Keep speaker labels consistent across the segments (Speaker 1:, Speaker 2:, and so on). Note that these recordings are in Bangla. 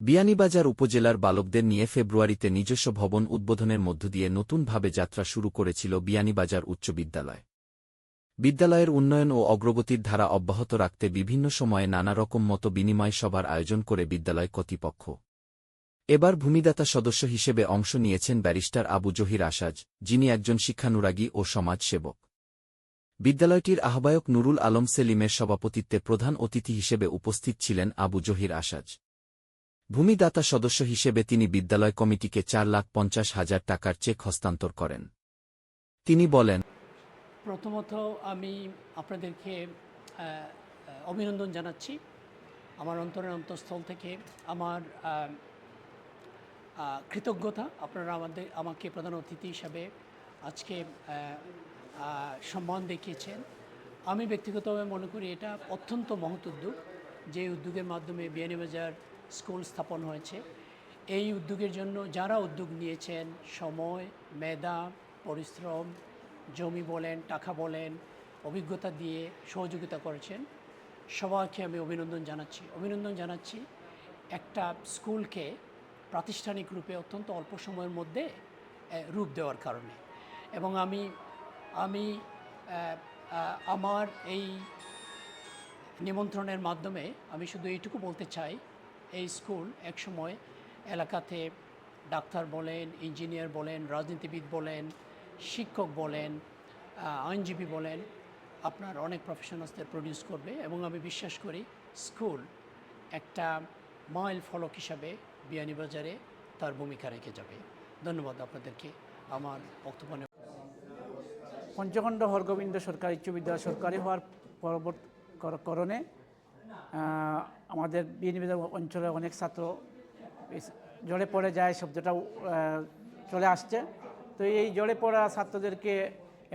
Speaker 1: বিয়ানীবাজার উপজেলার বালকদের নিয়ে ফেব্রুয়ারিতে নিজস্ব ভবন উদ্বোধনের মধ্য দিয়ে নতুনভাবে যাত্রা শুরু করেছিল বিয়ানীবাজার উচ্চ বিদ্যালয়। বিদ্যালয়ের উন্নয়ন ও অগ্রগতির ধারা অব্যাহত রাখতে বিভিন্ন সময়ে নানা রকম মত বিনিময় সভার আয়োজন করে বিদ্যালয় কর্তৃপক্ষ। এবার ভূমিদাতা সদস্য হিসেবে অংশ নিয়েছেন ব্যারিস্টার আবু জহির আসাজ, যিনি একজন শিক্ষানুরাগী ও সমাজসেবক। বিদ্যালয়টির আহ্বায়ক নুরুল আলম সেলিমের সভাপতিত্বে প্রধান অতিথি হিসেবে উপস্থিত ছিলেন আবু জহির আসাজ। ভূমিদাতা সদস্য হিসেবে তিনি বিদ্যালয় কমিটিকে 4,50,000 টাকার চেক হস্তান্তর করেন। তিনি বলেন,
Speaker 2: প্রথমত আমি আপনাদেরকে অভিনন্দন জানাচ্ছি। আমার অন্তরের অন্তঃস্থল থেকে আমার কৃতজ্ঞতা, আপনারা আমাকে প্রধান অতিথি হিসাবে আজকে সম্মান দেখিয়েছেন। আমি ব্যক্তিগতভাবে মনে করি এটা অত্যন্ত মহৎ উদ্যোগ, যে উদ্যোগের মাধ্যমে বিয়ানীবাজার স্কুল স্থাপন হয়েছে। এই উদ্যোগের জন্য যারা উদ্যোগ নিয়েছেন, সময়, মেধা, পরিশ্রম, জমি বলেন, টাকা বলেন, অভিজ্ঞতা দিয়ে সহযোগিতা করেছেন, সবাইকে আমি অভিনন্দন জানাচ্ছি একটা স্কুলকে প্রাতিষ্ঠানিক রূপে অত্যন্ত অল্প সময়ের মধ্যে রূপ দেওয়ার কারণে। এবং আমি আমার এই নিমন্ত্রণের মাধ্যমে আমি শুধু এইটুকু বলতে চাই, এই স্কুল একসময় এলাকাতে ডাক্তার বলেন, ইঞ্জিনিয়ার বলেন, রাজনীতিবিদ বলেন, শিক্ষক বলেন, আইনজীবী বলেন, আপনার অনেক প্রফেশনালসদের প্রডিউস করবে। এবং আমি বিশ্বাস করি স্কুল একটা মাইল ফলক হিসাবে বিয়ানীবাজারে তার ভূমিকা রেখে যাবে। ধন্যবাদ আপনাদেরকে আমার বক্তব্য।
Speaker 3: পঞ্চখণ্ড হরগোবিন্দ সরকারি উচ্চ বিদ্যালয় সরকারি হওয়ার কারণে আমাদের বিয়ানীবাজার অঞ্চলে অনেক ছাত্র জড়ে পড়ে যায়, শব্দটাও চলে আসছে। তো এই জড়ে পড়া ছাত্রদেরকে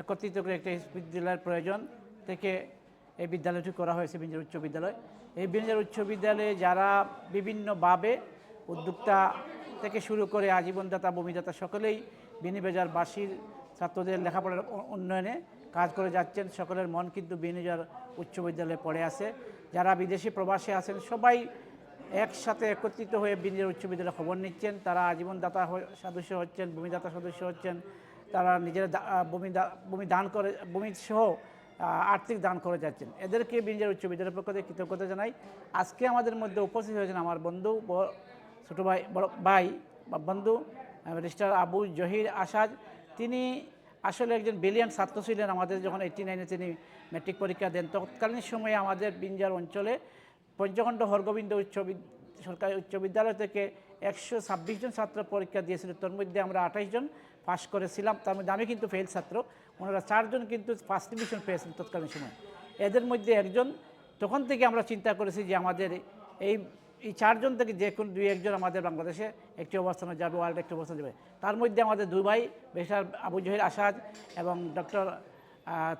Speaker 3: একত্রিত করে একটা বিদ্যালয়ের প্রয়োজন থেকে এই বিদ্যালয়টি করা হয়েছে বিয়ানীবাজার উচ্চ বিদ্যালয়। এই বিয়ানীবাজার উচ্চ বিদ্যালয়ে যারা বিভিন্নভাবে উদ্যোক্তা থেকে শুরু করে আজীবনদাতা, ভূমিদাতা সকলেই বিয়ানীবাজারবাসীর ছাত্রদের লেখাপড়ার উন্নয়নে কাজ করে যাচ্ছেন। সকলের মন কিন্তু বিয়ানীবাজার উচ্চ বিদ্যালয়ে পড়ে আছে। যারা বিদেশি প্রবাসে আছেন সবাই একসাথে একত্রিত হয়ে বিয়ানীবাজার উচ্চ বিদ্যালয়ে খবর নিচ্ছেন। তারা আজীবনদাতা সদস্য হচ্ছেন, ভূমিদাতা সদস্য হচ্ছেন। তারা নিজেরা ভূমি দান করে, ভূমি সহ আর্থিক দান করে যাচ্ছেন। এদেরকে বিয়ানীবাজার উচ্চ বিদ্যালয়ের পক্ষ থেকে কৃতজ্ঞতা জানাই। আজকে আমাদের মধ্যে উপস্থিত হয়েছেন আমার বন্ধু, ছোটো বড় ভাই বা বন্ধু ব্যারিস্টার আবু জহির আসাদ। তিনি আসলে একজন ব্রিলিয়ান্ট ছাত্র ছিলেন। আমাদের যখন 89-এ তিনি ম্যাট্রিক পরীক্ষা দেন, তৎকালীন সময়ে আমাদের বিয়ানীবাজার অঞ্চলে পঞ্চখণ্ড হরগোবিন্দ সরকারি উচ্চ বিদ্যালয় থেকে 126 জন ছাত্র পরীক্ষা দিয়েছিল। তার মধ্যে আমরা 28 জন পাস করেছিলাম। তার মধ্যে আমি কিন্তু ফেল ছাত্র। ওনারা 4 জন কিন্তু ফার্স্ট ডিভিশন পেয়েছিলেন তৎকালীন সময়। এদের মধ্যে একজন। তখন থেকে আমরা চিন্তা করেছি যে আমাদের এই 4 জন থেকে যে কোনো 2-1 জন আমাদের বাংলাদেশে একটি অবস্থানে যাবে, ওয়ার্ল্ড একটি অবস্থানে যাবে। তার মধ্যে আমাদের 2 ভাই ব্যারিস্টার আবু জহির আসাদ এবং ডক্টর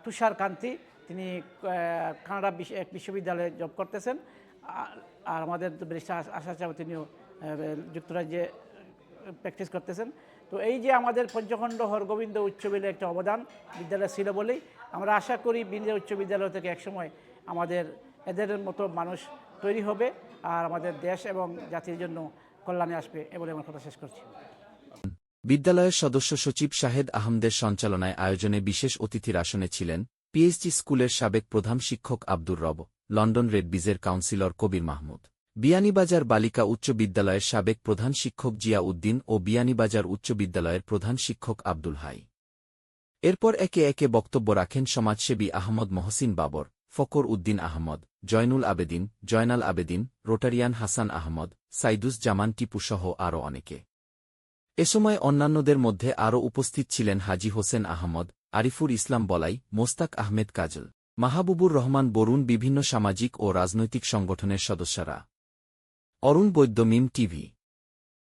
Speaker 3: তুষার কান্তি, তিনি কানাডা বিশ্ববিদ্যালয়ে জব করতেছেন। আর আমাদের ব্যারিস্টার আসাদ সাহেব, তিনিও যুক্তরাজ্যে প্র্যাকটিস করতেছেন। তো এই যে আমাদের পঞ্চখণ্ড হরগোবিন্দ উচ্চ বিদ্যালয়ের একটা অবদান বিদ্যালয় ছিল বলেই আমরা আশা করি বিয়ানীবাজার উচ্চ বিদ্যালয় থেকে একসময় আমাদের এদের মতো মানুষ তৈরি হবে আর আমাদের দেশ এবং জাতির জন্য কল্যাণে আসবে। বলে আমার কথা শেষ করছি।
Speaker 1: বিদ্যালয়ের সদস্য সচিব শাহেদ আহমদের সঞ্চালনায় আয়োজনে বিশেষ অতিথির আসনে ছিলেন পিএইচডি স্কুলের সাবেক প্রধান শিক্ষক আব্দুর রব, লন্ডন রেডবিজের কাউন্সিলর কবির মাহমুদ, বিয়ানীবাজার বালিকা উচ্চ বিদ্যালয়ের সাবেক প্রধান শিক্ষক জিয়া উদ্দিন ও বিয়ানীবাজার উচ্চ বিদ্যালয়ের প্রধান শিক্ষক আব্দুল হাই। এরপর একে একে বক্তব্য রাখেন সমাজসেবী আহমদ মহসিন বাবর, ফকর উদ্দিন আহমদ, জয়নুল আবেদিন, জয়নাল আবেদিন, রোটারিয়ান হাসান আহমদ, সাইদুস জামান টিপুসহ আরও অনেকে। এ সময় অন্যান্যদের মধ্যে আরও উপস্থিত ছিলেন হাজী হোসেন আহমদ, আরিফুর ইসলাম বলাই, মোস্তাক আহমেদ কাজল, মাহবুবুর রহমান বরুণ, বিভিন্ন সামাজিক ও রাজনৈতিক সংগঠনের সদস্যরা। অরুণ বৈদ্য, মিম টিভি।